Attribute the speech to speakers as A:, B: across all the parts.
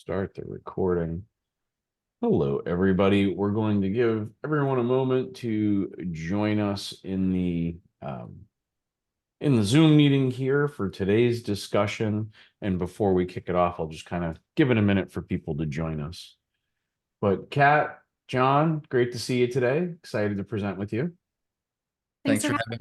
A: Start the recording. Hello, everybody. We're going to give everyone a moment to join us in the Zoom meeting here for today's discussion. And before we kick it off, I'll just kind of give it a minute for people to join us. But Kat, John, great to see you today. Excited to present with you.
B: Thanks for having me.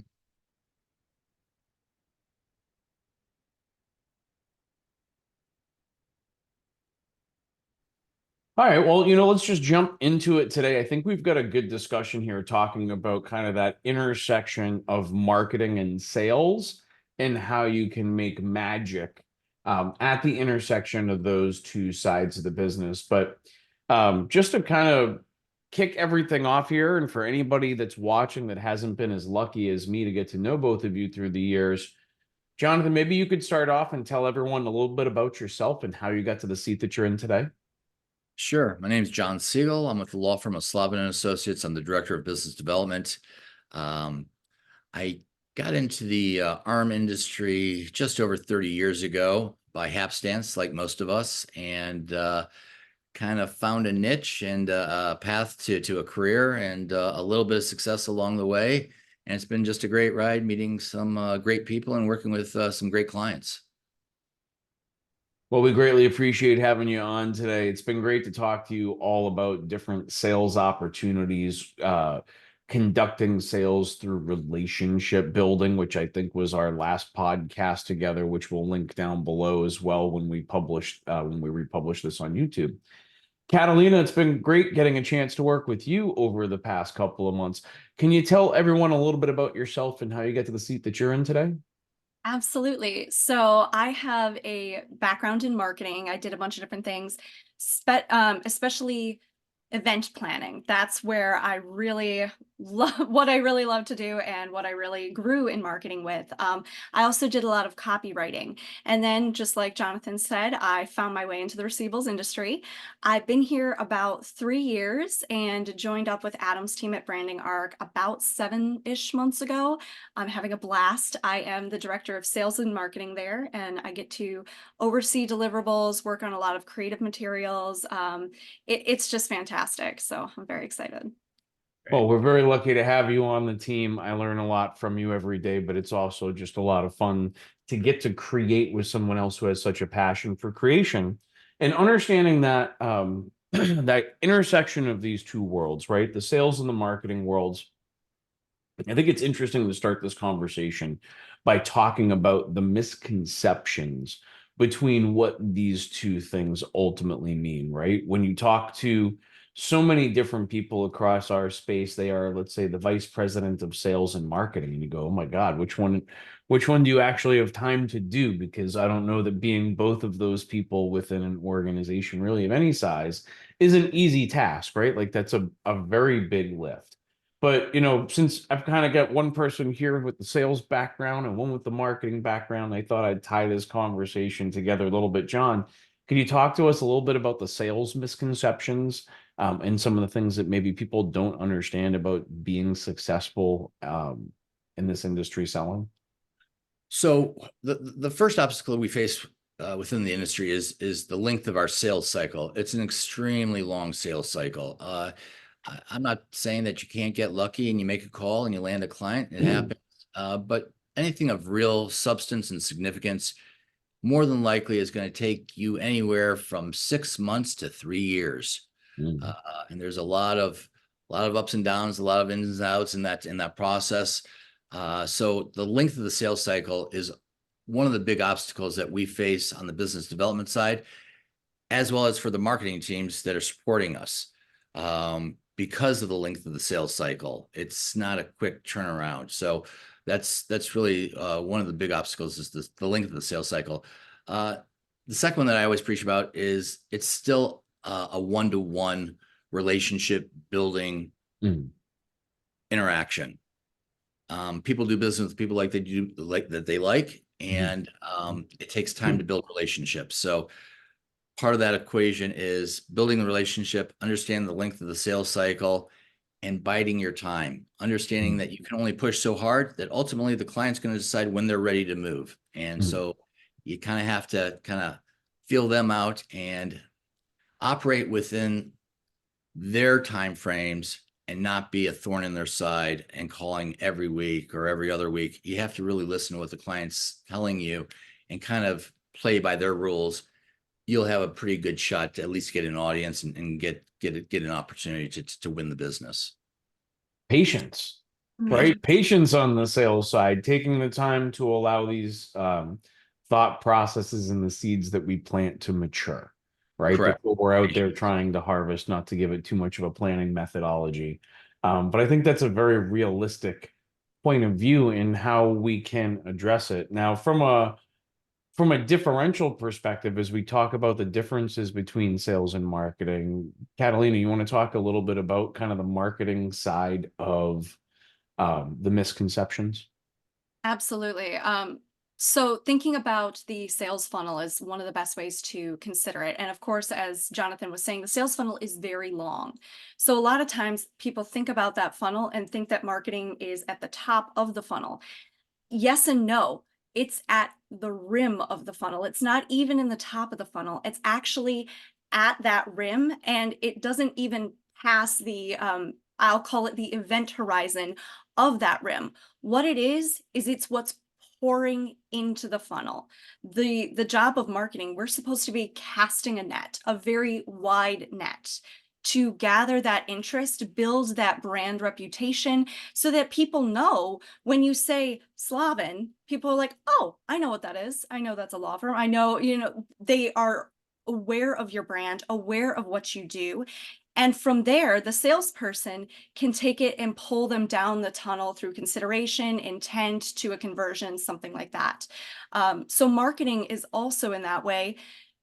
A: All right, well, let's just jump into it today. I think we've got a good discussion here talking about kind of that intersection of marketing and sales and how you can make magic at the intersection of those two sides of the business. But just to kind of kick everything off here, and for anybody that's watching that hasn't been as lucky as me to get to know both of you through the years, Jonathan, maybe you could start off and tell everyone a little bit about yourself and how you got to the seat that you're in today.
B: Sure. My name is John Siegel. I'm with the law firm of slovin&associates. I'm the director of business development. I got into the ARM industry just over 30 years ago by hapstance, like most of us, and kind of found a niche and a path to a career and a little bit of success along the way. And it's been just a great ride, meeting some great people and working with some great clients.
A: Well, we greatly appreciate having you on today. It's been great to talk to you all about different sales opportunities, conducting sales through relationship building, which I think was our last podcast together, which we'll link down below as well when we republish this on YouTube. Katalina, it's been great getting a chance to work with you over the past couple of months. Can you tell everyone a little bit about yourself and how you get to the seat that you're in today?
C: Absolutely. So I have a background in marketing. I did a bunch of different things, especially event planning. That's where I really love what I really love to do and what I really grew in marketing with. I also did a lot of copywriting. And then, just like Jonathan said, I found my way into the receivables industry. I've been here about 3 years and joined up with Adam's team at Branding Arc about 7-ish months ago. I'm having a blast. I am the director of sales and marketing there, and I get to oversee deliverables, work on a lot of creative materials. It's just fantastic. So I'm very excited.
A: Well, we're very lucky to have you on the team. I learn a lot from you every day, but it's also just a lot of fun to get to create with someone else who has such a passion for creation and understanding that that intersection of these two worlds, right? The sales and the marketing worlds. I think it's interesting to start this conversation by talking about the misconceptions between what these two things ultimately mean, right? When you talk to so many different people across our space, they are, let's say, the vice president of sales and marketing, and you go, oh my God, which one do you actually have time to do? Because I don't know that being both of those people within an organization, really of any size, is an easy task, right? Like that's a very big lift. But since I've kind of got one person here with the sales background and one with the marketing background, I thought I'd tie this conversation together a little bit. John, can you talk to us a little bit about the sales misconceptions and some of the things that maybe people don't understand about being successful in this industry selling?
B: So the first obstacle we face within the industry is the length of our sales cycle. It's an extremely long sales cycle. I'm not saying that you can't get lucky and you make a call and you land a client. It happens. But anything of real substance and significance more than likely is going to take you anywhere from 6 months to 3 years. And there's a lot of ups and downs, a lot of ins and outs in that process. So the length of the sales cycle is one of the big obstacles that we face on the business development side, as well as for the marketing teams that are supporting us. Because of the length of the sales cycle, it's not a quick turnaround. So that's really one of the big obstacles is the length of the sales cycle. The second one that I always preach about is it's still a one-to-one relationship building interaction. People do business with people that they like, and it takes time to build relationships. So part of that equation is building the relationship, understanding the length of the sales cycle, and biding your time, understanding that you can only push so hard that ultimately the client's going to decide when they're ready to move. And so you kind of have to kind of feel them out and operate within their time frames and not be a thorn in their side and calling every week or every other week. You have to really listen to what the client's telling you and kind of play by their rules. You'll have a pretty good shot to at least get an audience and get an opportunity to win the business.
A: Patience, right? Patience on the sales side, taking the time to allow these thought processes and the seeds that we plant to mature, right?
B: Correct.
A: Before we're out there trying to harvest, not to give it too much of a planning methodology. But I think that's a very realistic point of view in how we can address it. Now, from a differential perspective, as we talk about the differences between sales and marketing, Catalina, you want to talk a little bit about kind of the marketing side of the misconceptions?
C: Absolutely. So thinking about the sales funnel is one of the best ways to consider it. And of course, as Jonathan was saying, the sales funnel is very long. So a lot of times people think about that funnel and think that marketing is at the top of the funnel. Yes and no. It's at the rim of the funnel. It's not even in the top of the funnel. It's actually at that rim, and it doesn't even pass the, I'll call it the event horizon of that rim. What it is it's what's pouring into the funnel. The job of marketing, we're supposed to be casting a net, a very wide net, to gather that interest, build that brand reputation so that people know when you say Slavin, people are like, oh, I know what that is. I know that's a law firm. I know, they are aware of your brand, aware of what you do. And from there, the salesperson can take it and pull them down the tunnel through consideration, intent to a conversion, something like that. So marketing is also in that way,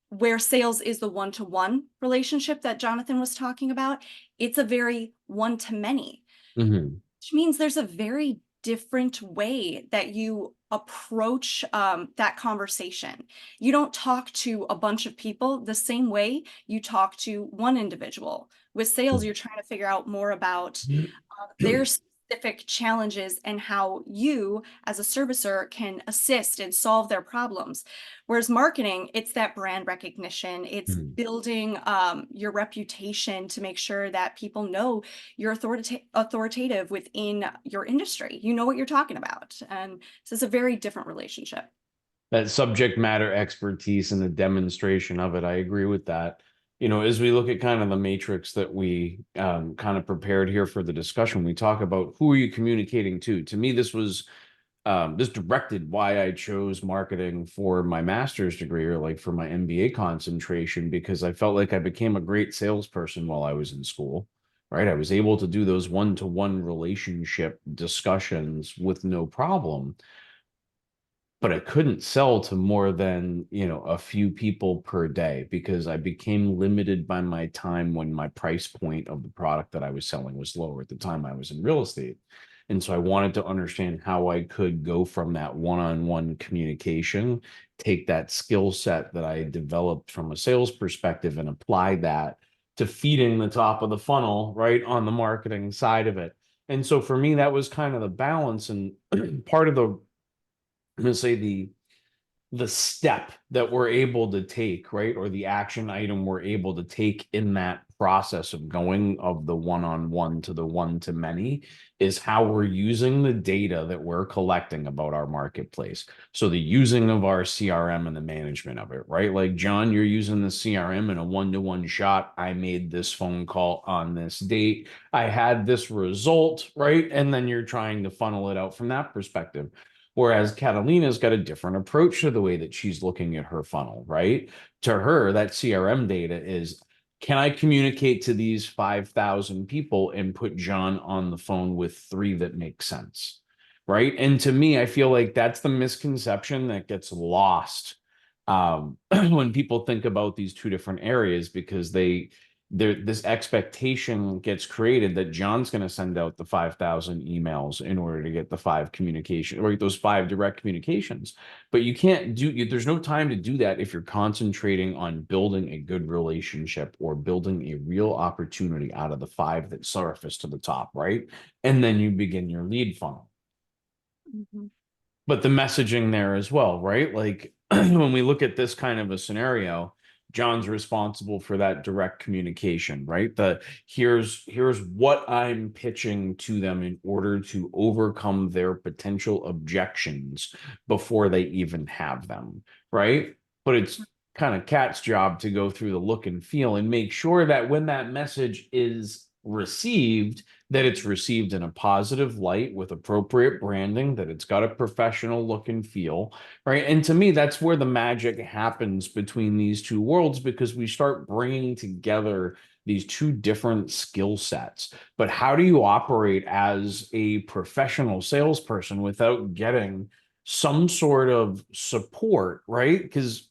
C: where sales is the one-to-one relationship that Jonathan was talking about. It's a very one-to-many, which means there's a very different way that you approach that conversation. You don't talk to a bunch of people the same way you talk to one individual. With sales, you're trying to figure out more about their specific challenges and how you as a servicer can assist and solve their problems. Whereas marketing, it's that brand recognition. It's building your reputation to make sure that people know you're authoritative within your industry. You know what you're talking about. And so it's a very different relationship.
A: That subject matter expertise and the demonstration of it. I agree with that. As we look at kind of the matrix that we kind of prepared here for the discussion, we talk about who are you communicating to. To me, this directed why I chose marketing for my master's degree, or like for my MBA concentration, because I felt like I became a great salesperson while I was in school, right? I was able to do those one-to-one relationship discussions with no problem. But I couldn't sell to more than, a few people per day, because I became limited by my time when my price point of the product that I was selling was lower at the time I was in real estate. And so I wanted to understand how I could go from that one-on-one communication, take that skill set that I developed from a sales perspective and apply that to feeding the top of the funnel, right, on the marketing side of it. And so for me, that was kind of the balance. And part of I'm going to say the step that we're able to take, right, or the action item we're able to take in that process of going of the one-on-one to the one-to-many, is how we're using the data that we're collecting about our marketplace. So the using of our CRM and the management of it, right? Like, John, you're using the CRM in a one-to-one shot. I made this phone call on this date. I had this result, right? And then you're trying to funnel it out from that perspective. Whereas Catalina's got a different approach to the way that she's looking at her funnel, right? To her, that CRM data is, can I communicate to these 5,000 people and put John on the phone with 3 that make sense, right? And to me, I feel like that's the misconception that gets lost when people think about these two different areas, because this expectation gets created that John's going to send out the 5,000 emails in order to get the 5 communication, or those 5 direct communications. But you can't there's no time to do that if you're concentrating on building a good relationship or building a real opportunity out of the 5 that surface to the top, right? And then you begin your lead funnel. But the messaging there as well, right? Like, when we look at this kind of a scenario, John's responsible for that direct communication, right? Here's what I'm pitching to them in order to overcome their potential objections before they even have them, right? But it's kind of Kat's job to go through the look and feel and make sure that when that message is received, that it's received in a positive light with appropriate branding, that it's got a professional look and feel, right? And to me, that's where the magic happens between these two worlds, because we start bringing together these two different skill sets. But how do you operate as a professional salesperson without getting some sort of support, right? Because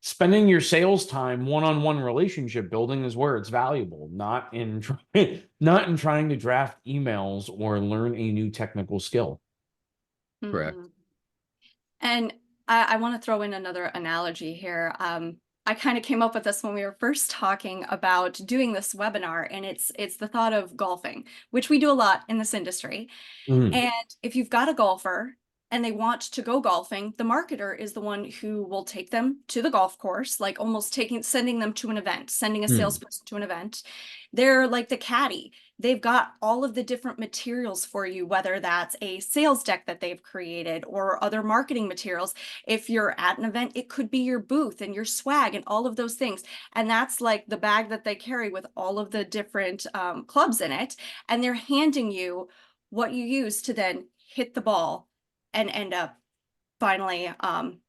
A: spending your sales time one-on-one relationship building is where it's valuable, not in trying to draft emails or learn a new technical skill.
B: Correct.
C: Mhm. And I want to throw in another analogy here. I kind of came up with this when we were first talking about doing this webinar, and it's the thought of golfing, which we do a lot in this industry.
A: Mhm.
C: And if you've got a golfer and they want to go golfing, the marketer is the one who will take them to the golf course, like almost sending them to an event, sending a salesperson to an event. They're like the caddy. They've got all of the different materials for you, whether that's a sales deck that they've created or other marketing materials. If you're at an event, it could be your booth and your swag and all of those things. And that's like the bag that they carry with all of the different clubs in it. And they're handing you what you use to then hit the ball and end up finally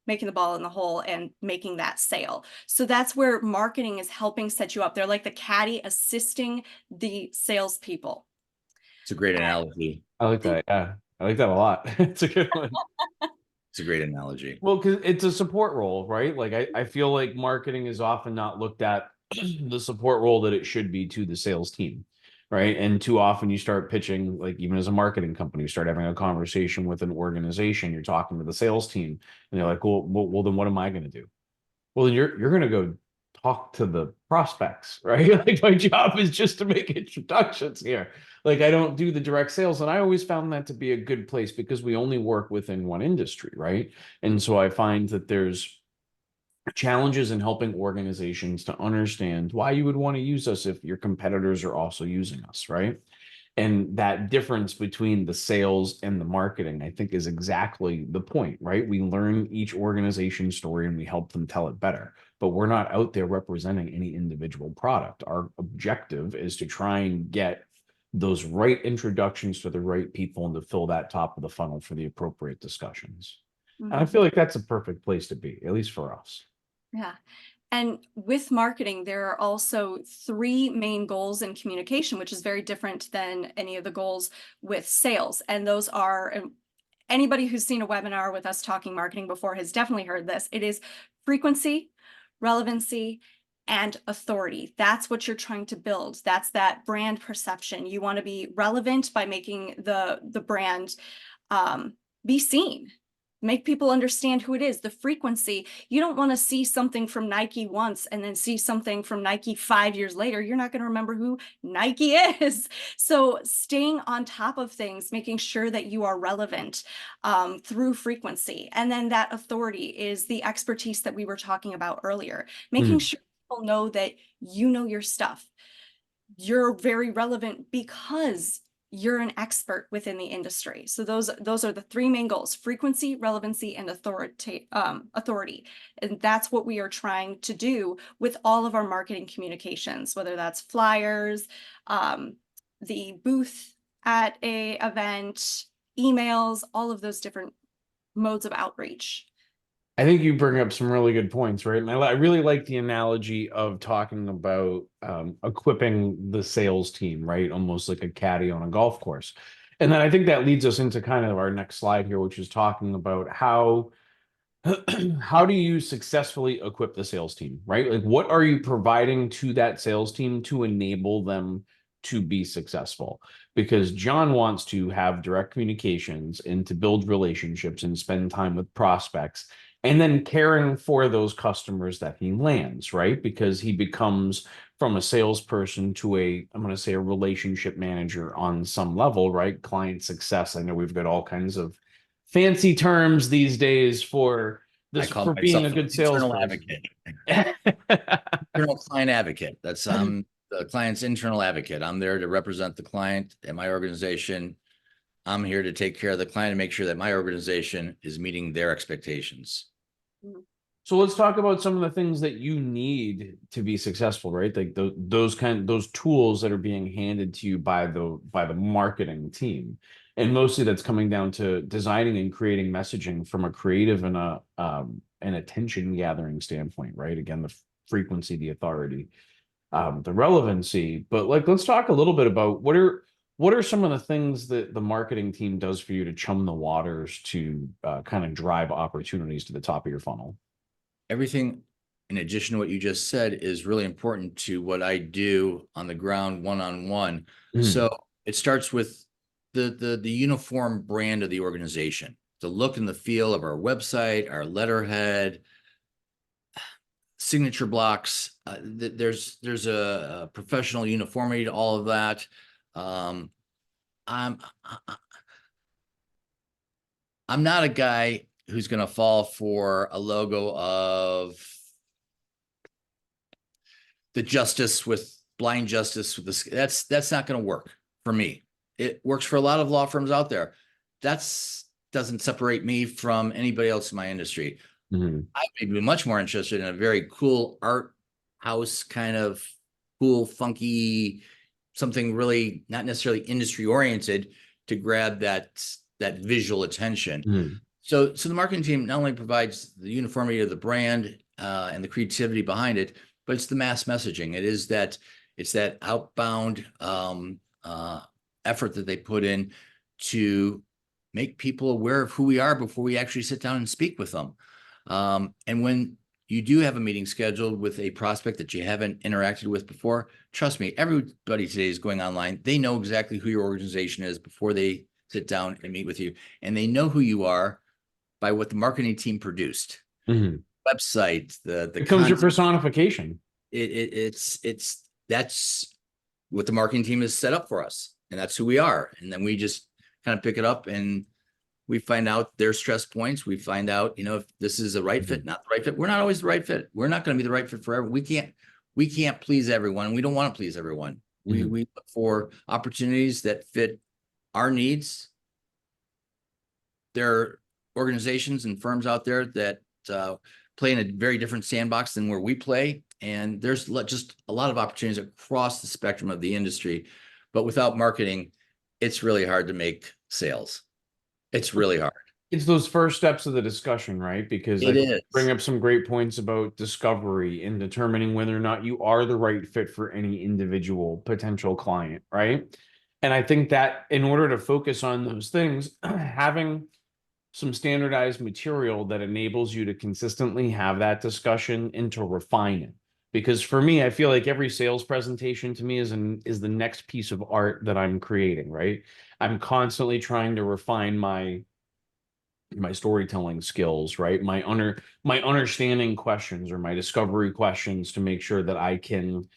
C: making the ball in the hole and making that sale. So that's where marketing is helping set you up. They're like the caddy assisting the salespeople.
B: It's a great analogy.
A: I like that. Yeah, I like that a lot. It's a good one.
B: It's a great analogy.
A: Well, because it's a support role, right? Like I feel like marketing is often not looked at the support role that it should be to the sales team, right? And too often you start pitching, like even as a marketing company, you start having a conversation with an organization, you're talking to the sales team, and they're like, well, then what am I going to do? Well, then you're going to go talk to the prospects, right? Like my job is just to make introductions here. Like I don't do the direct sales, and I always found that to be a good place because we only work within one industry, right? And so I find that there's challenges in helping organizations to understand why you would want to use us if your competitors are also using us, right? And that difference between the sales and the marketing, I think, is exactly the point, right? We learn each organization's story and we help them tell it better, but we're not out there representing any individual product. Our objective is to try and get those right introductions to the right people and to fill that top of the funnel for the appropriate discussions. And I feel like that's a perfect place to be, at least for us.
C: Yeah. And with marketing, there are also three main goals in communication, which is very different than any of the goals with sales. And those are, and anybody who's seen a webinar with us talking marketing before has definitely heard this. It is frequency, relevancy, and authority. That's what you're trying to build. That's that brand perception. You want to be relevant by making the brand be seen. Make people understand who it is, the frequency. You don't want to see something from Nike once and then see something from Nike 5 years later. You're not going to remember who Nike is. So staying on top of things, making sure that you are relevant through frequency. And then that authority is the expertise that we were talking about earlier, making sure people know that you know your stuff. You're very relevant because you're an expert within the industry. So those are the three main goals: frequency, relevancy, and authority. And that's what we are trying to do with all of our marketing communications, whether that's flyers, the booth at a event, emails, all of those different modes of outreach.
A: I think you bring up some really good points, right? And I really like the analogy of talking about equipping the sales team, right? Almost like a caddy on a golf course. And then I think that leads us into kind of our next slide here, which is talking about how how do you successfully equip the sales team, right? Like what are you providing to that sales team to enable them to be successful? Because John wants to have direct communications and to build relationships and spend time with prospects and then caring for those customers that he lands, right? Because he becomes from a salesperson to I'm going to say a relationship manager on some level, right? Client success. I know we've got all kinds of fancy terms these days for this, for being a good salesperson.
B: Internal client advocate. That's the client's internal advocate. I'm there to represent the client at my organization. I'm here to take care of the client and make sure that my organization is meeting their expectations.
A: So let's talk about some of the things that you need to be successful, right? Like those tools that are being handed to you by the marketing team. And mostly that's coming down to designing and creating messaging from a creative and an attention gathering standpoint, right? Again, the frequency, the authority, the relevancy. But like let's talk a little bit about what are some of the things that the marketing team does for you to chum the waters to kind of drive opportunities to the top of your funnel?
B: Everything in addition to what you just said is really important to what I do on the ground one-on-one. So it starts with the uniform brand of the organization, the look and the feel of our website, our letterhead, signature blocks. There's a professional uniformity to all of that. I'm not a guy who's going to fall for a logo of the justice with blind justice with this. That's not going to work for me. It works for a lot of law firms out there. Doesn't separate me from anybody else in my industry. I may be much more interested in a very cool art house kind of cool, funky, something really not necessarily industry oriented to grab that visual attention. So the marketing team not only provides the uniformity of the brand and the creativity behind it, but it's the mass messaging. It's that outbound effort that they put in to make people aware of who we are before we actually sit down and speak with them. And when you do have a meeting scheduled with a prospect that you haven't interacted with before, trust me, everybody today is going online. They know exactly who your organization is before they sit down and meet with you. And they know who you are by what the marketing team produced. Website, the
A: becomes your personification.
B: That's what the marketing team has set up for us. And that's who we are. And then we just kind of pick it up and we find out their stress points. We find out, if this is the right fit, not the right fit. We're not always the right fit. We're not going to be the right fit for everyone. We can't please everyone. We don't want to please everyone. We look for opportunities that fit our needs. There are organizations and firms out there that play in a very different sandbox than where we play. And there's just a lot of opportunities across the spectrum of the industry. But without marketing, it's really hard to make sales. It's really hard.
A: It's those first steps of the discussion, right? Because I bring up some great points about discovery and determining whether or not you are the right fit for any individual potential client, right? And I think that in order to focus on those things, having some standardized material that enables you to consistently have that discussion and to refine it. Because for me, I feel like every sales presentation to me is the next piece of art that I'm creating, right? I'm constantly trying to refine my storytelling skills, right? My understanding questions or my discovery questions to make sure that I can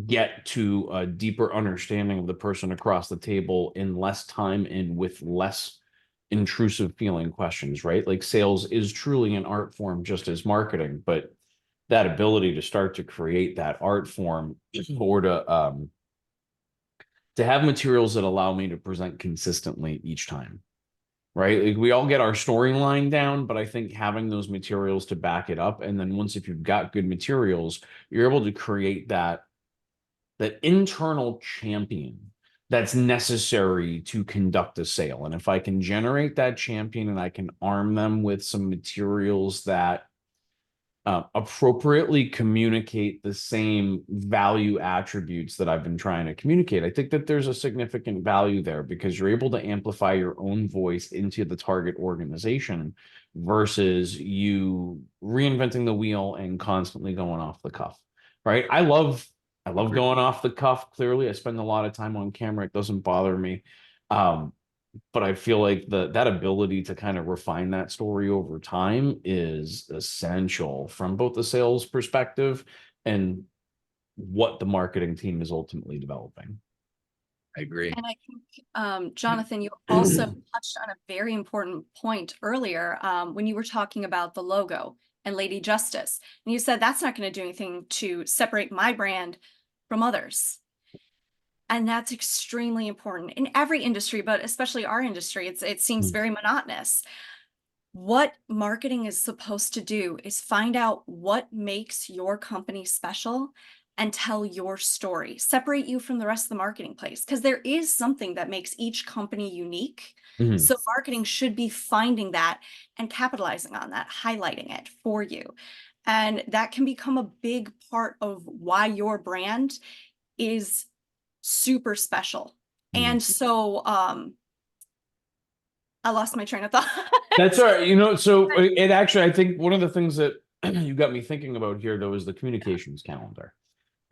A: get to a deeper understanding of the person across the table in less time and with less intrusive feeling questions, right? Like sales is truly an art form just as marketing, but that ability to start to create that art form or to have materials that allow me to present consistently each time, right? Like we all get our storyline down, but I think having those materials to back it up, and then once if you've got good materials, you're able to create that internal champion that's necessary to conduct a sale. And if I can generate that champion and I can arm them with some materials that appropriately communicate the same value attributes that I've been trying to communicate, I think that there's a significant value there because you're able to amplify your own voice into the target organization versus you reinventing the wheel and constantly going off the cuff, right? I love going off the cuff. Clearly, I spend a lot of time on camera. It doesn't bother me. But I feel like that ability to kind of refine that story over time is essential from both the sales perspective and what the marketing team is ultimately developing.
B: I agree.
C: And I think, Jonathan, you also touched on a very important point earlier when you were talking about the logo. and Lady Justice. And you said that's not going to do anything to separate my brand from others. And that's extremely important in every industry, but especially our industry. It seems very monotonous. What marketing is supposed to do is find out what makes your company special and tell your story. Separate you from the rest of the marketing place, because there is something that makes each company unique.
A: Mhm.
C: So marketing should be finding that and capitalizing on that, highlighting it for you. And that can become a big part of why your brand is super special. And so I lost my train of thought.
A: That's all right. So it actually, I think one of the things that you got me thinking about here, though, is the communications calendar.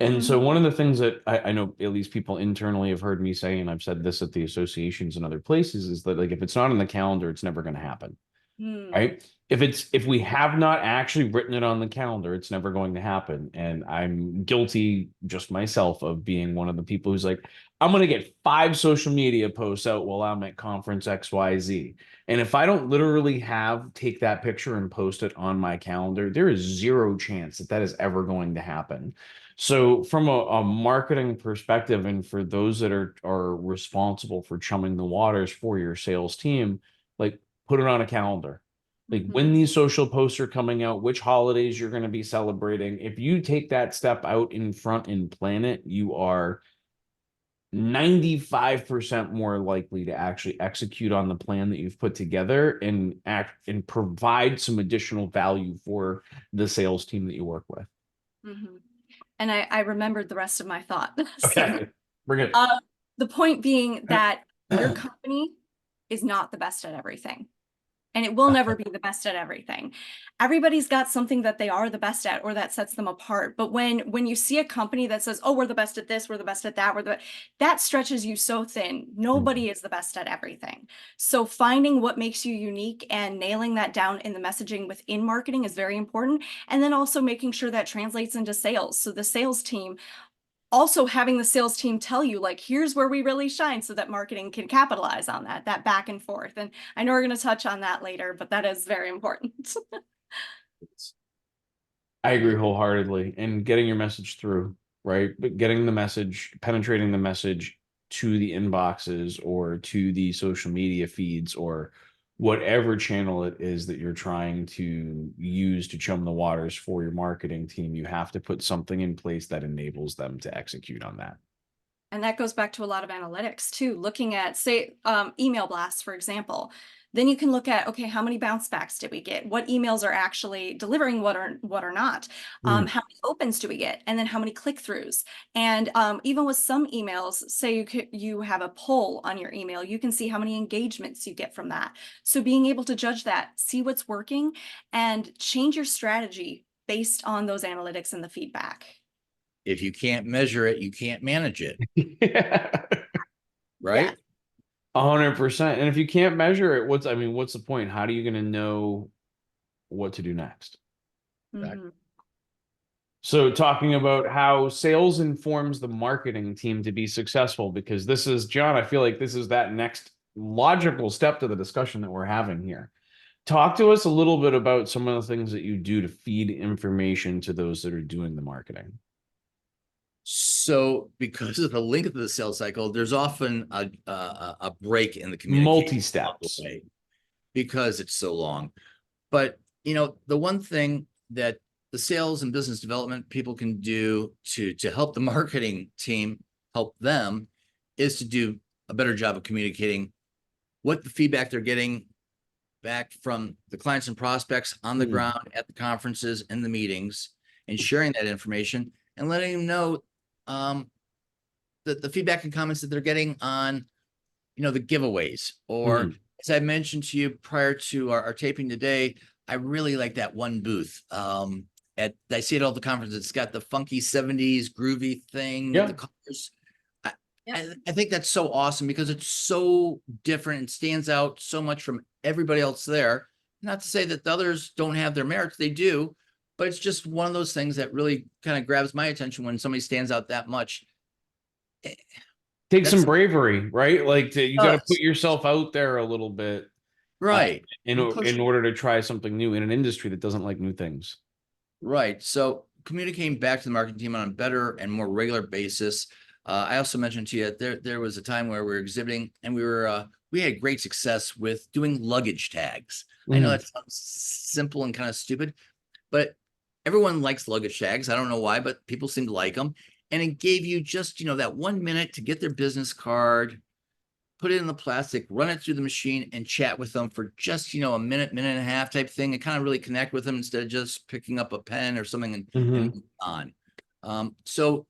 A: And so one of the things that I know at least people internally have heard me say, and I've said this at the associations and other places, is that like if it's not on the calendar, it's never going to happen. Right? If we have not actually written it on the calendar, it's never going to happen. And I'm guilty just myself of being one of the people who's like, I'm going to get 5 social media posts out while I'm at conference XYZ. And if I don't literally take that picture and post it on my calendar, there is zero chance that that is ever going to happen. So from a marketing perspective, and for those that are responsible for chumming the waters for your sales team, like put it on a calendar. Like when these social posts are coming out, which holidays you're going to be celebrating. If you take that step out in front and plan it, you are 95% more likely to actually execute on the plan that you've put together and act and provide some additional value for the sales team that you work with.
C: And I remembered the rest of my thought.
A: Okay, bring it.
C: The point being that your company is not the best at everything. And it will never be the best at everything. Everybody's got something that they are the best at or that sets them apart. But when you see a company that says, oh, we're the best at this, we're the best at that, that stretches you so thin. Nobody is the best at everything. So finding what makes you unique and nailing that down in the messaging within marketing is very important. And then also making sure that translates into sales. So the sales team also having the sales team tell you, like, here's where we really shine, so that marketing can capitalize on that back and forth. And I know we're going to touch on that later, but that is very important.
A: I agree wholeheartedly. And getting your message through, right? But getting the message, penetrating the message to the inboxes or to the social media feeds or whatever channel it is that you're trying to use to chum the waters for your marketing team, you have to put something in place that enables them to execute on that.
C: And that goes back to a lot of analytics too, looking at, say, email blasts, for example. Then you can look at, okay, how many bounce backs did we get? What emails are actually delivering, what are not? How many opens do we get? And then how many click-throughs? And even with some emails, say you have a poll on your email, you can see how many engagements you get from that. So being able to judge that, see what's working, and change your strategy based on those analytics and the feedback.
B: If you can't measure it, you can't manage it. Right?
C: Yeah.
A: 100%. And if you can't measure it, what's the point? How are you going to know what to do next? So talking about how sales informs the marketing team to be successful, because this is, John, I feel like this is that next logical step to the discussion that we're having here. Talk to us a little bit about some of the things that you do to feed information to those that are doing the marketing.
B: So because of the length of the sales cycle, there's often a break in the communication.
A: Multi-steps.
B: Because it's so long. But, the one thing that the sales and business development people can do to help the marketing team help them is to do a better job of communicating what the feedback they're getting back from the clients and prospects on the ground at the conferences and the meetings, and sharing that information and letting them know the feedback and comments that they're getting on, the giveaways. Or as I mentioned to you prior to our taping today, I really like that one booth. I see it at all the conferences. It's got the funky 70s groovy thing with the colors. I think that's so awesome because it's so different and stands out so much from everybody else there. Not to say that the others don't have their merits, they do, but it's just one of those things that really kind of grabs my attention when somebody stands out that much.
A: Take some bravery, right? Like you got to put yourself out there a little bit.
B: Right.
A: in
B: And push-
A: order to try something new in an industry that doesn't like new things.
B: Right. So communicating back to the marketing team on a better and more regular basis. I also mentioned to you there was a time where we were exhibiting and we had great success with doing luggage tags. I know
A: Mhm.
B: that sounds simple and kind of stupid, but everyone likes luggage tags. I don't know why, but people seem to like them. And it gave you just, that 1 minute to get their business card, put it in the plastic, run it through the machine, and chat with them for just, a minute, minute and a half type thing, and kind of really connect with them instead of just picking up a pen or something and
A: Mhm.
B: move on. So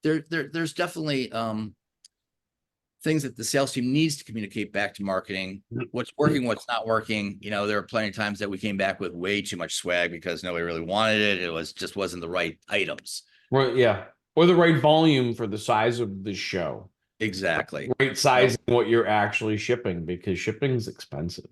B: there's definitely things that the sales team needs to communicate back to marketing. What's working, what's not working. There are plenty of times that we came back with way too much swag because nobody really wanted it. It just wasn't the right items.
A: Right, yeah. Or the right volume for the size of the show.
B: Exactly.
A: Right size what you're actually shipping, because shipping's expensive.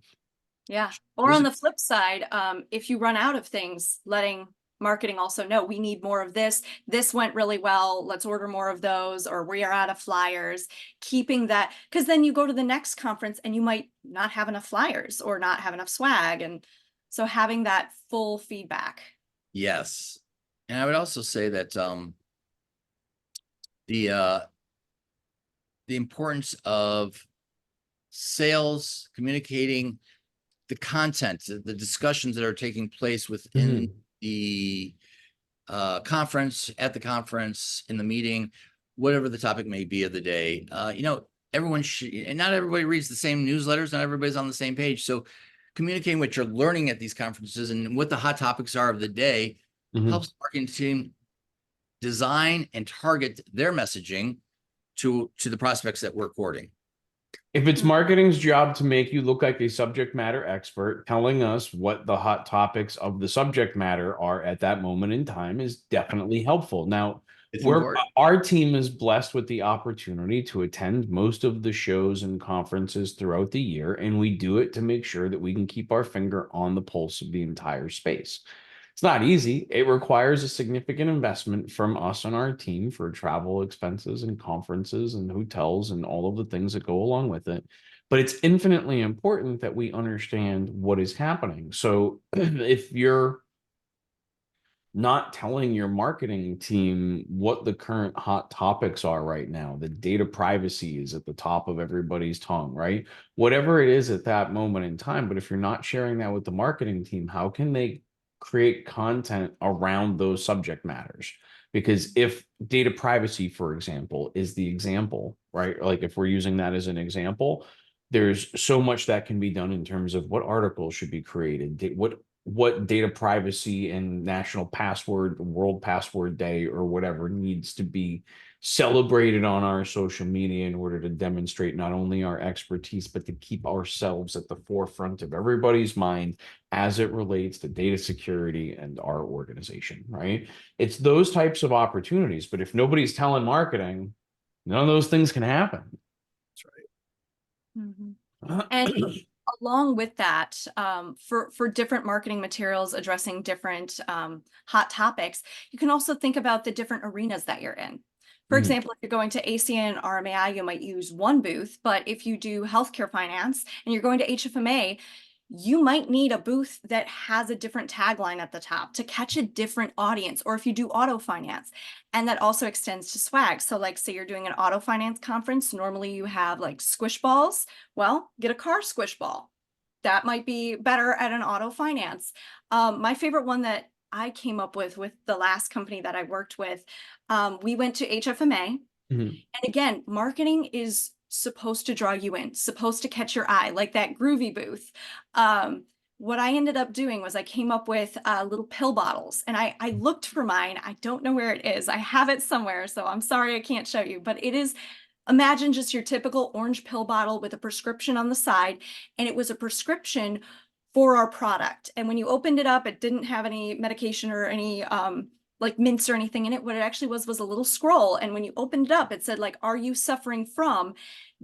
C: Yeah. Or on the flip side, if you run out of things, letting marketing also know we need more of this. This went really well. Let's order more of those, or we are out of flyers. Keeping that, because then you go to the next conference and you might not have enough flyers or not have enough swag. And so having that full feedback.
B: Yes. And I would also say that the importance of sales communicating the content, the discussions that are taking place within the conference, at the conference, in the meeting, whatever the topic may be of the day. Everyone should, and not everybody reads the same newsletters, not everybody's on the same page. So communicating what you're learning at these conferences and what the hot topics are of the day helps the marketing team design and target their messaging to the prospects that we're courting.
A: If it's marketing's job to make you look like a subject matter expert, telling us what the hot topics of the subject matter are at that moment in time is definitely helpful. Now, our team is blessed with the opportunity to attend most of the shows and conferences throughout the year, and we do it to make sure that we can keep our finger on the pulse of the entire space. It's not easy. It requires a significant investment from us and our team for travel expenses and conferences and hotels and all of the things that go along with it. But it's infinitely important that we understand what is happening. So if you're not telling your marketing team what the current hot topics are right now, the data privacy is at the top of everybody's tongue, right? Whatever it is at that moment in time. But if you're not sharing that with the marketing team, how can they create content around those subject matters? Because if data privacy, for example, is the example, right? Like if we're using that as an example, there's so much that can be done in terms of what articles should be created, what data privacy and national password, world password day, or whatever needs to be celebrated on our social media in order to demonstrate not only our expertise, but to keep ourselves at the forefront of everybody's mind as it relates to data security and our organization, right? It's those types of opportunities. But if nobody's telling marketing, none of those things can happen.
C: That's right. And along with that, for different marketing materials addressing different hot topics, you can also think about the different arenas that you're in. For example, if you're going to ACN and RMAI, you might use one booth, but if you do healthcare finance and you're going to HFMA, you might need a booth that has a different tagline at the top to catch a different audience, or if you do auto finance, and that also extends to swag. So like, say you're doing an auto finance conference, normally you have like squish balls. Well, get a car squish ball. That might be better at an auto finance. My favorite one that I came up with the last company that I worked with, we went to HFMA. And again, marketing is supposed to draw you in, supposed to catch your eye, like that groovy booth. What I ended up doing was I came up with little pill bottles, and I looked for mine. I don't know where it is. I have it somewhere, so I'm sorry I can't show you, but it is, imagine just your typical orange pill bottle with a prescription on the side, and it was a prescription for our product. And when you opened it up, it didn't have any medication or any like mints or anything in it. What it actually was a little scroll. And when you opened it up, it said like, are you suffering from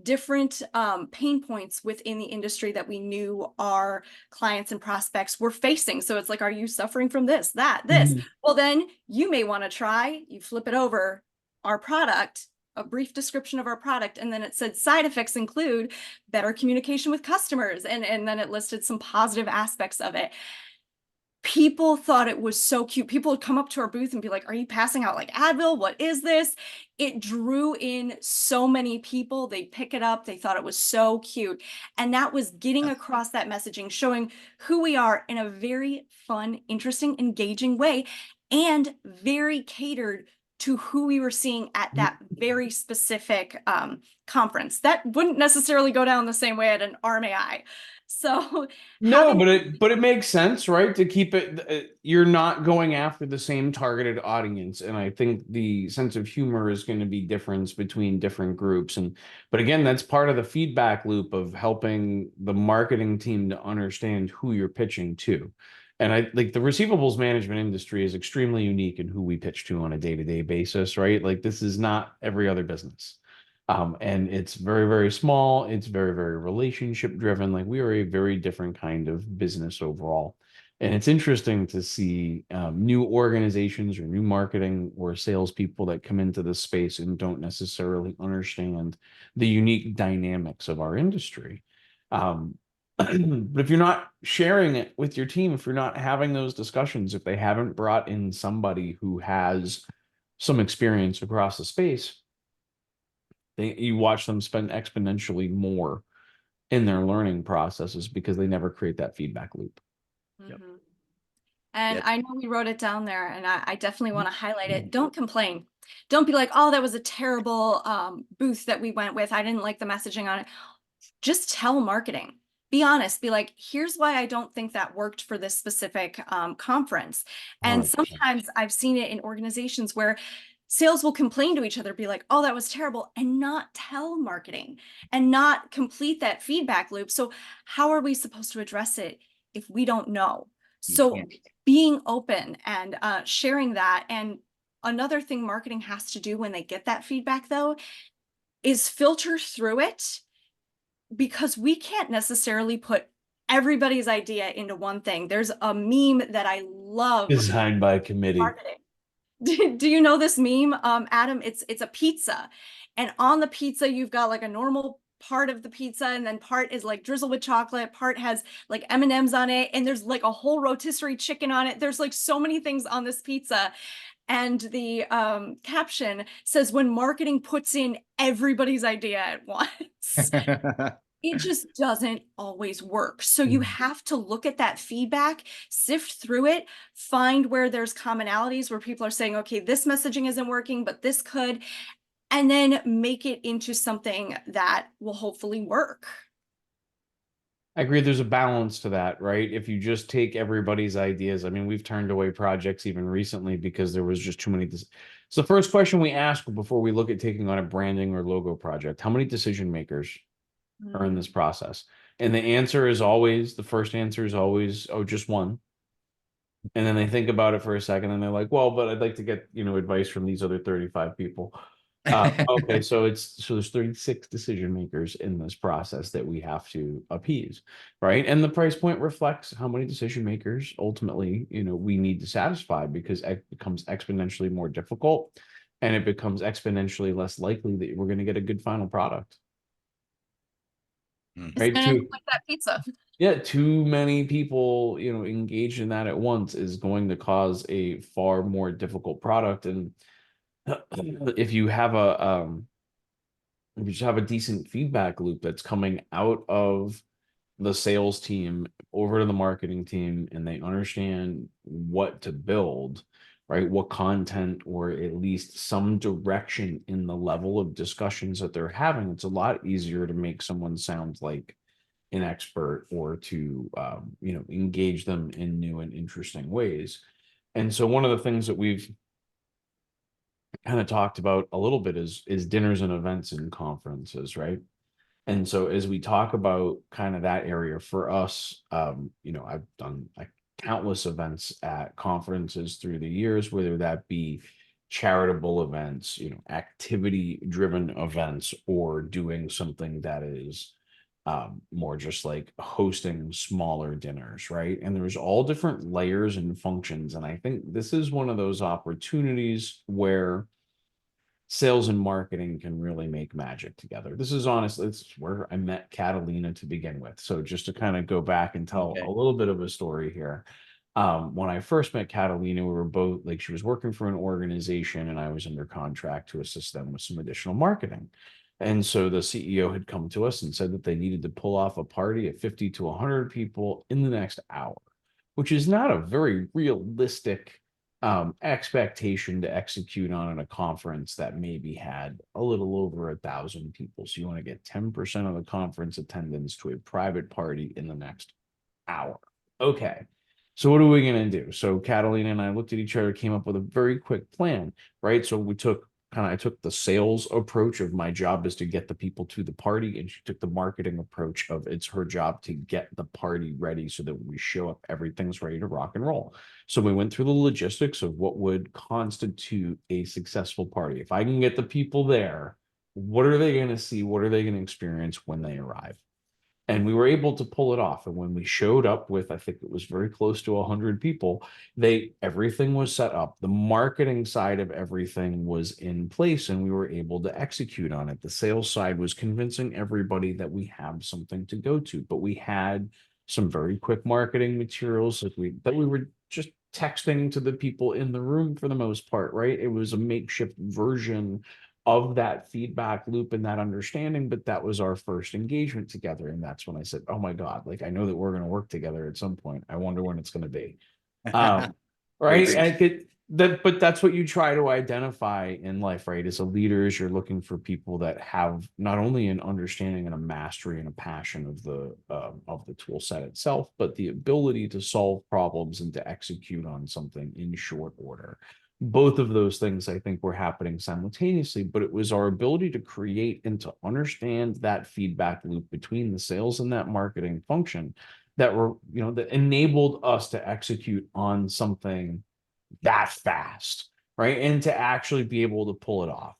C: different pain points within the industry that we knew our clients and prospects were facing? So it's like, are you suffering from this, that, this? Well, then you may want to try, you flip it over, our product, a brief description of our product, and then it said side effects include better communication with customers, and then it listed some positive aspects of it. People thought it was so cute. People would come up to our booth and be like, are you passing out like Advil? What is this? It drew in so many people. They pick it up. They thought it was so cute. And that was getting across that messaging, showing who we are in a very fun, interesting, engaging way, and very catered to who we were seeing at that very specific conference. That wouldn't necessarily go down the same way at an RMAI. So
A: No,
C: having
A: but it makes sense, right? To keep it, you're not going after the same targeted audience, and I think the sense of humor is going to be different between different groups. And but again, that's part of the feedback loop of helping the marketing team to understand who you're pitching to. And I like the receivables management industry is extremely unique in who we pitch to on a day-to-day basis, right? Like this is not every other business. And it's very, very small. It's very, very relationship driven. Like we are a very different kind of business overall. And it's interesting to see new organizations or new marketing or salespeople that come into this space and don't necessarily understand the unique dynamics of our industry. But if you're not sharing it with your team, if you're not having those discussions, if they haven't brought in somebody who has some experience across the space, you watch them spend exponentially more in their learning processes because they never create that feedback loop.
B: Yep.
C: And
B: Yep.
C: I know we wrote it down there, and I definitely want to highlight it. Don't complain. Don't be like, oh, that was a terrible booth that we went with. I didn't like the messaging on it. Just tell marketing. Be honest. Be like, here's why I don't think that worked for this specific conference. And
A: 100%.
C: sometimes I've seen it in organizations where sales will complain to each other, be like, oh, that was terrible, and not tell marketing and not complete that feedback loop. So how are we supposed to address it if we don't know? So being open and sharing that. And another thing marketing has to do when they get that feedback, though, is filter through it, because we can't necessarily put everybody's idea into one thing. There's a meme that I love.
A: Designed by committee.
C: Marketing. Do you know this meme, Adam? It's a pizza, and on the pizza you've got like a normal part of the pizza, and then part is like drizzled with chocolate, part has like M&Ms on it, and there's like a whole rotisserie chicken on it. There's like so many things on this pizza. And the caption says, when marketing puts in everybody's idea at once. It just doesn't always work. So you have to look at that feedback, sift through it, find where there's commonalities, where people are saying, okay, this messaging isn't working, but this could, and then make it into something that will hopefully work.
A: I agree. There's a balance to that, right? If you just take everybody's ideas, I mean, we've turned away projects even recently because there was just too many. So the first question we ask before we look at taking on a branding or logo project, how many decision makers are in this process? And the answer is always, the first answer is always, oh, just one. And then they think about it for a second and they're like, well, but I'd like to get, advice from these other 35 people. Okay, so there's 36 decision makers in this process that we have to appease, right? And the price point reflects how many decision makers ultimately, we need to satisfy, because it becomes exponentially more difficult, and it becomes exponentially less likely that we're going to get a good final product. Right?
C: Like that pizza.
A: Yeah, too many people, engaged in that at once is going to cause a far more difficult product. And if you have if you just have a decent feedback loop that's coming out of the sales team over to the marketing team, and they understand what to build, right? What content, or at least some direction in the level of discussions that they're having, it's a lot easier to make someone sound like an expert, or to engage them in new and interesting ways. And so one of the things that we've kind of talked about a little bit is dinners and events and conferences, right? And so as we talk about kind of that area for us, I've done countless events at conferences through the years, whether that be charitable events, activity driven events, or doing something that is more just like hosting smaller dinners, right? And there's all different layers and functions. And I think this is one of those opportunities where sales and marketing can really make magic together. This is honestly, this is where I met Catalina to begin with. So just to kind of go back and tell
B: Okay.
A: a little bit of a story here. When I first met Catalina, we were both like, she was working for an organization and I was under contract to assist them with some additional marketing. And so the CEO had come to us and said that they needed to pull off a party of 50 to 100 people in the next hour, which is not a very realistic expectation to execute on at a conference that maybe had a little over 1,000 people. So you want to get 10% of the conference attendance to a private party in the next hour. Okay. So what are we going to do? So Catalina and I looked at each other, came up with a very quick plan, right? So I took the sales approach of my job is to get the people to the party, and she took the marketing approach of it's her job to get the party ready so that when we show up, everything's ready to rock and roll. So we went through the logistics of what would constitute a successful party. If I can get the people there, what are they going to see? What are they going to experience when they arrive? And we were able to pull it off. And when we showed up with, I think it was very close to 100 people, everything was set up. The marketing side of everything was in place, and we were able to execute on it. The sales side was convincing everybody that we have something to go to, but we had some very quick marketing materials that we were just texting to the people in the room for the most part, right? It was a makeshift version of that feedback loop and that understanding, but that was our first engagement together. And that's when I said, oh my God, like I know that we're going to work together at some point. I wonder when it's going to be. Right.
B: Great.
A: And I could that, but that's what you try to identify in life, right? As a leader, is you're looking for people that have not only an understanding and a mastery and a passion of the tool set itself, but the ability to solve problems and to execute on something in short order. Both of those things I think were happening simultaneously, but it was our ability to create and to understand that feedback loop between the sales and that marketing function that enabled us to execute on something that fast, right? And to actually be able to pull it off.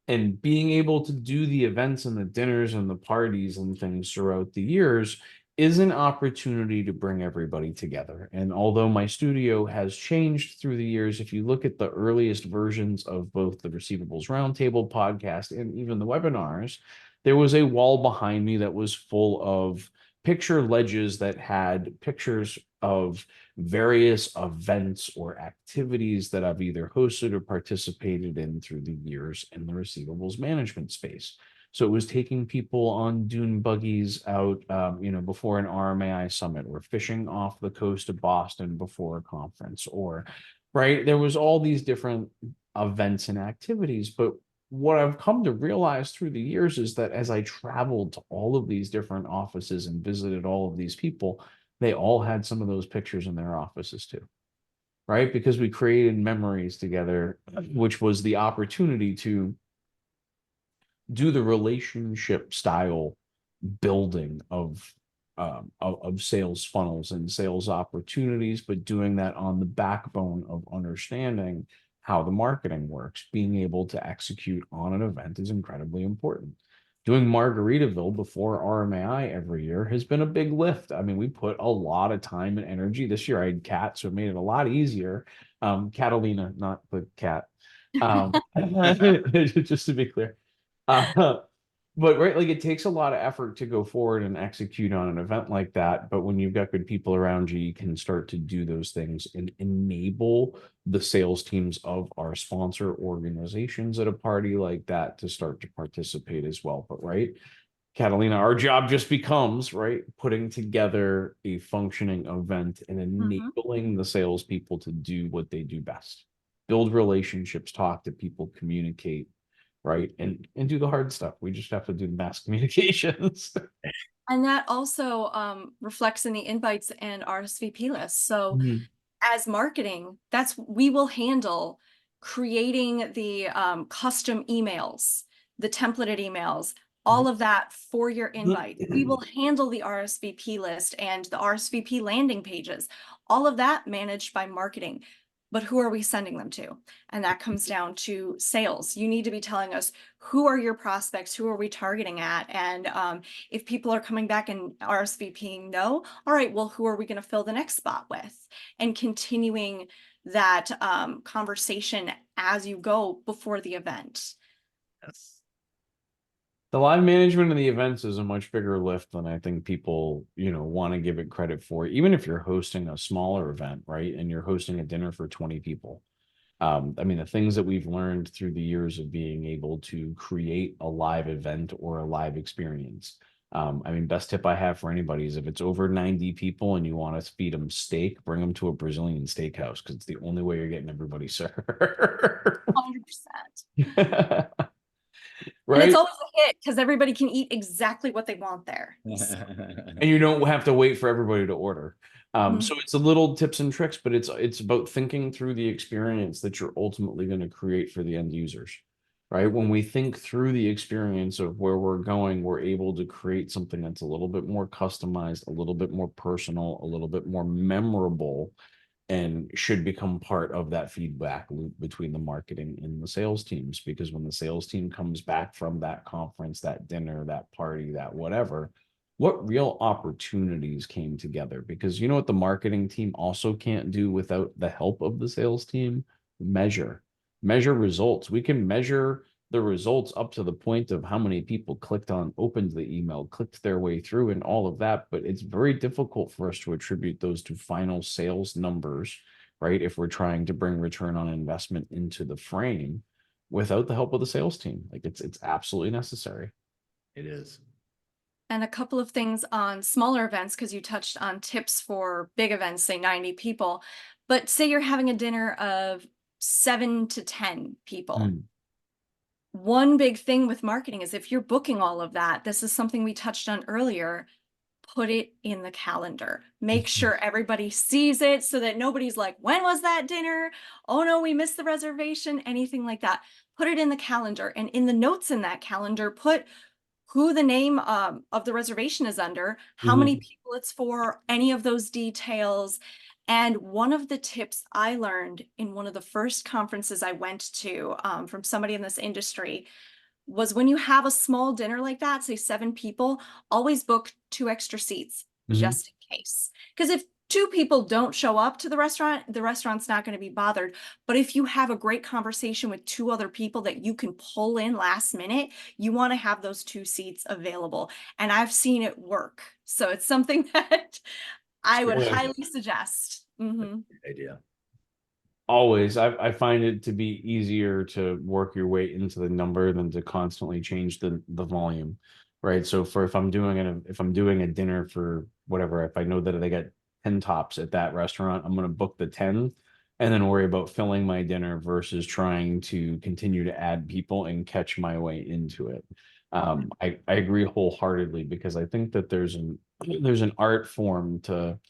A: And being able to do the events and the dinners and the parties and things throughout the years is an opportunity to bring everybody together. And although my studio has changed through the years, if you look at the earliest versions of both the Receivables Roundtable podcast and even the webinars, there was a wall behind me that was full of picture ledges that had pictures of various events or activities that I've either hosted or participated in through the years in the receivables management space. So it was taking people on dune buggies out, before an RMAI summit, or fishing off the coast of Boston before a conference, or right. There was all these different events and activities, but what I've come to realize through the years is that as I traveled to all of these different offices and visited all of these people, they all had some of those pictures in their offices too, right? Because we created memories together, which was the opportunity to do the relationship style building of sales funnels and sales opportunities, but doing that on the backbone of understanding how the marketing works. Being able to execute on an event is incredibly important. Doing Margaritaville before RMAI every year has been a big lift. I mean, we put a lot of time and energy. This year I had Cat, so it made it a lot easier. Catalina, not the cat. Just to be clear. Uh, but right, like it takes a lot of effort to go forward and execute on an event like that. But when you've got good people around you, you can start to do those things and enable the sales teams of our sponsor organizations at a party like that to start to participate as well. But right, Catalina, our job just becomes right putting together a functioning event and
C: Mhm.
A: enabling the salespeople to do what they do best: build relationships, talk to people, communicate, right? And do the hard stuff. We just have to do the mass communications.
C: And that also reflects in the invites and RSVP lists. So as marketing, we will handle creating the custom emails, the templated emails, all of that for your invite. We will handle the RSVP list and the RSVP landing pages, all of that managed by marketing. But who are we sending them to? And that comes down to sales. You need to be telling us, who are your prospects? Who are we targeting at? And if people are coming back and RSVPing no, all right, well, who are we going to fill the next spot with? And continuing that conversation as you go before the event.
B: Yes.
A: The live management of the events is a much bigger lift than I think people, want to give it credit for. Even if you're hosting a smaller event, right? And you're hosting a dinner for 20 people. I mean, the things that we've learned through the years of being able to create a live event or a live experience. I mean, best tip I have for anybody is if it's over 90 people and you want to feed them steak, bring them to a Brazilian steakhouse because it's the only way you're getting everybody served.
C: 100%. And it's
A: Right?
C: always a hit because everybody can eat exactly what they want there.
A: And you don't have to wait for everybody to order.
C: Mhm.
A: So it's a little tips and tricks, but it's about thinking through the experience that you're ultimately going to create for the end users, right? When we think through the experience of where we're going, we're able to create something that's a little bit more customized, a little bit more personal, a little bit more memorable, and should become part of that feedback loop between the marketing and the sales teams. Because when the sales team comes back from that conference, that dinner, that party, that whatever, what real opportunities came together? Because you know what the marketing team also can't do without the help of the sales team? Measure results. We can measure the results up to the point of how many people clicked on, opened the email, clicked their way through, and all of that. But it's very difficult for us to attribute those to final sales numbers, right? If we're trying to bring return on investment into the frame without the help of the sales team. Like it's absolutely necessary.
B: It is.
C: And a couple of things on smaller events, because you touched on tips for big events, say 90 people, but say you're having a dinner of 7 to 10 people.
A: Mm.
C: One big thing with marketing is if you're booking all of that, this is something we touched on earlier, put it in the calendar. Make sure everybody sees it so that nobody's like, when was that dinner? Oh no, we missed the reservation, anything like that. Put it in the calendar, and in the notes in that calendar, put who the name of the reservation is under, how many people it's for, any of those details. And one of the tips I learned in one of the first conferences I went to from somebody in this industry was when you have a small dinner like that, say 7 people, always book 2 extra seats
A: Mhm.
C: just in case. Because if 2 people don't show up to the restaurant's not going to be bothered. But if you have a great conversation with 2 other people that you can pull in last minute, you want to have those 2 seats available. And I've seen it work. So it's something that I would
A: Yeah.
C: highly suggest. Mhm.
B: Idea.
A: Always. I find it to be easier to work your way into the number than to constantly change the volume, right? So for if I'm doing a dinner for whatever, if I know that they got 10 tops at that restaurant, I'm going to book the 10 and then worry about filling my dinner versus trying to continue to add people and catch my way into it. I agree wholeheartedly because I think that there's an art form to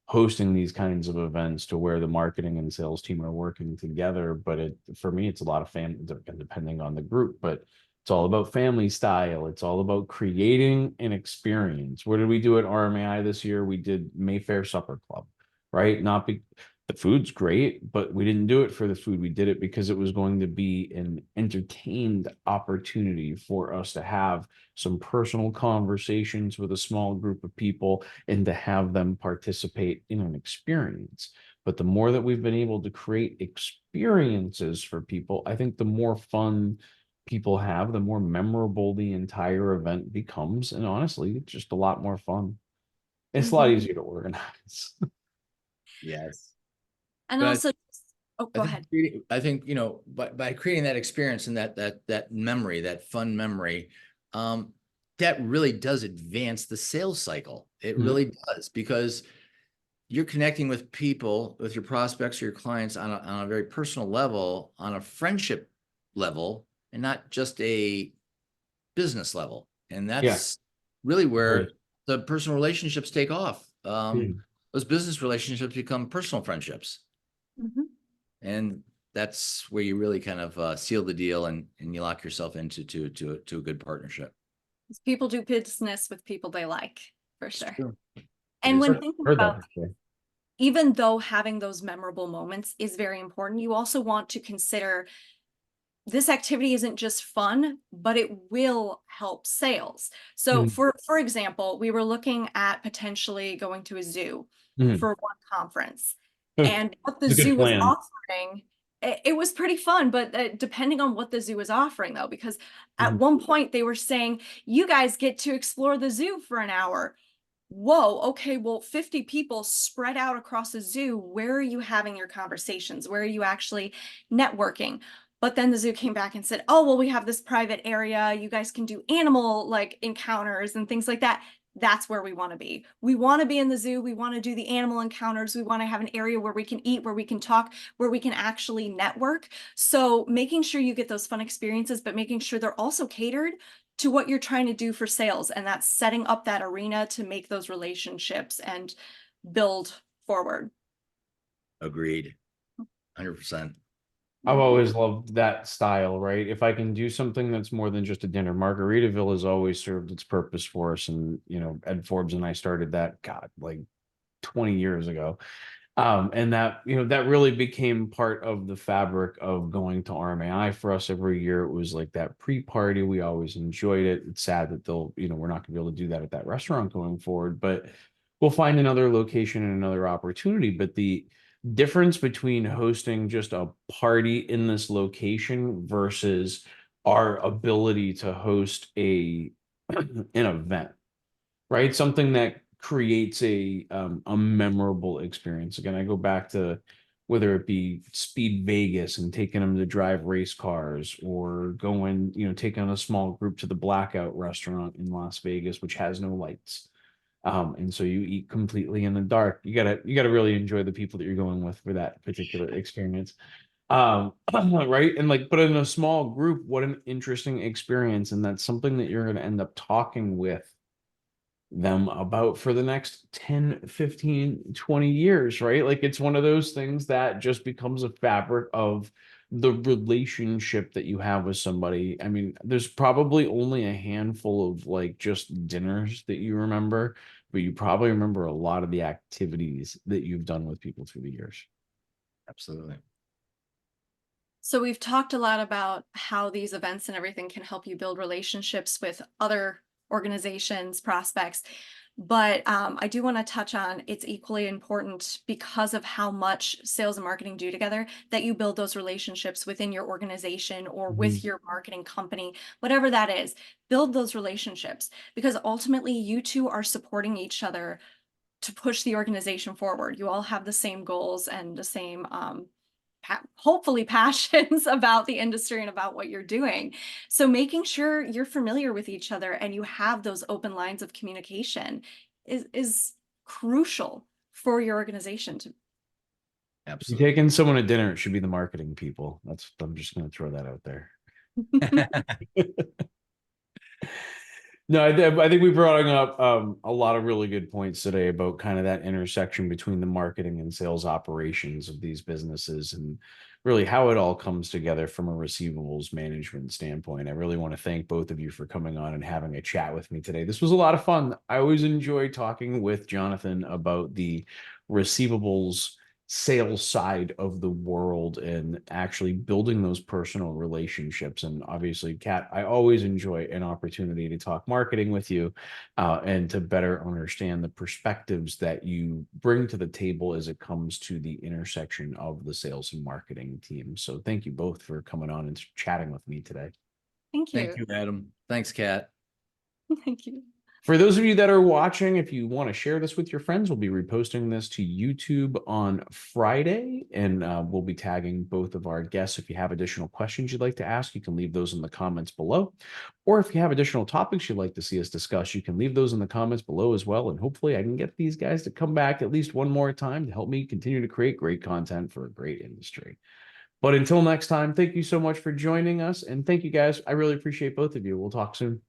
A: hosting these kinds of events to where the marketing and sales team are working together. But for me, it's a lot of family, depending on the group, but it's all about family style. It's all about creating an experience. What did we do at RMAI this year? We did Mayfair Supper Club, right? Not be the food's great, but we didn't do it for the food. We did it because it was going to be an entertained opportunity for us to have some personal conversations with a small group of people and to have them participate in an experience. But the more that we've been able to create experiences for people, I think the more fun people have, the more memorable the entire event becomes. And honestly, it's just a lot more fun. It's a lot
C: Mhm.
A: easier to organize.
B: Yes.
C: And
B: But
C: also, oh,
B: I
C: go
B: think
C: ahead.
B: I think, by creating that experience and that memory, that fun memory, that really does advance the sales cycle. It
A: Mhm.
B: really does, because you're connecting with people, with your prospects or your clients on a very personal level, on a friendship level, and not just a business level. And
A: Yeah.
B: that's really where
A: Right.
B: the personal relationships take off.
A: Mhm.
B: Those business relationships become personal friendships.
C: Mhm.
B: And that's where you really kind of seal the deal, and you lock yourself into to a good partnership.
C: People do business with people they like, for
B: It's
C: sure.
B: true. It
C: And
B: is.
C: when thinking
A: Heard that
C: about,
A: before.
C: even though having those memorable moments is very important, you also want to consider this activity isn't just fun, but it will help sales. So
A: Mhm.
C: for example, we were looking at potentially going to a zoo
A: Mhm.
C: for one conference.
A: It's
C: And what the
A: a good
C: zoo was
A: plan.
C: offering it was pretty fun, but depending on what the zoo is offering though, because at
A: Mhm.
C: one point they were saying, you guys get to explore the zoo for an hour. Whoa, okay, well, 50 people spread out across the zoo. Where are you having your conversations? Where are you actually networking? But then the zoo came back and said, oh, well, we have this private area. You guys can do animal like encounters and things like that. That's where we want to be. We want to be in the zoo. We want to do the animal encounters. We want to have an area where we can eat, where we can talk, where we can actually network. So making sure you get those fun experiences, but making sure they're also catered to what you're trying to do for sales. And that's setting up that arena to make those relationships and build forward.
B: Agreed. 100%.
A: I've always loved that style, right? If I can do something that's more than just a dinner, Margaritaville has always served its purpose for us. And, Ed Forbes and I started that, God, like 20 years ago. And that, that really became part of the fabric of going to RMAI for us every year. It was like that pre-party. We always enjoyed it. It's sad that we're not gonna be able to do that at that restaurant going forward, but we'll find another location and another opportunity. But the difference between hosting just a party in this location versus our ability to host an event, right? Something that creates a memorable experience. Again, I go back to whether it be Speed Vegas and taking them to drive race cars, or going, taking a small group to the Blackout restaurant in Las Vegas, which has no lights. And so you eat completely in the dark. You gotta really enjoy the people that you're going with for that particular experience. Right. And like, but in a small group, what an interesting experience. And that's something that you're going to end up talking with them about for the next 10, 15, 20 years, right? Like, it's one of those things that just becomes a fabric of the relationship that you have with somebody. I mean, there's probably only a handful of like just dinners that you remember, but you probably remember a lot of the activities that you've done with people through the years.
B: Absolutely.
C: So we've talked a lot about how these events and everything can help you build relationships with other organizations, prospects. But I do want to touch on it's equally important, because of how much sales and marketing do together, that you build those relationships within your organization or with your marketing company, whatever that is. Build those relationships, because ultimately you two are supporting each other to push the organization forward. You all have the same goals and the same hopefully passions about the industry and about what you're doing. So making sure you're familiar with each other and you have those open lines of communication is crucial for your organization to.
A: You're
B: Absolutely.
A: taking someone to dinner, it should be the marketing people. I'm just going to throw that out there. No, I think we brought up a lot of really good points today about kind of that intersection between the marketing and sales operations of these businesses, and really how it all comes together from a receivables management standpoint. I really want to thank both of you for coming on and having a chat with me today. This was a lot of fun. I always enjoy talking with Jonathan about the receivables sales side of the world and actually building those personal relationships. And obviously, Kat, I always enjoy an opportunity to talk marketing with you and to better understand the perspectives that you bring to the table as it comes to the intersection of the sales and marketing team. So thank you both for coming on and chatting with me today.
C: Thank you.
B: Thank you, Adam. Thanks, Kat.
C: Thank you.
A: For those of you that are watching, if you want to share this with your friends, we'll be reposting this to YouTube on Friday, and we'll be tagging both of our guests. If you have additional questions you'd like to ask, you can leave those in the comments below. Or if you have additional topics you'd like to see us discuss, you can leave those in the comments below as well. And hopefully I can get these guys to come back at least one more time to help me continue to create great content for a great industry. But until next time, thank you so much for joining us. And thank you guys. I really appreciate both of you. We'll talk soon.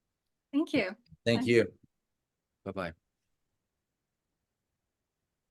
C: Thank you.
B: Thank
C: Bye.
B: you. Bye-bye.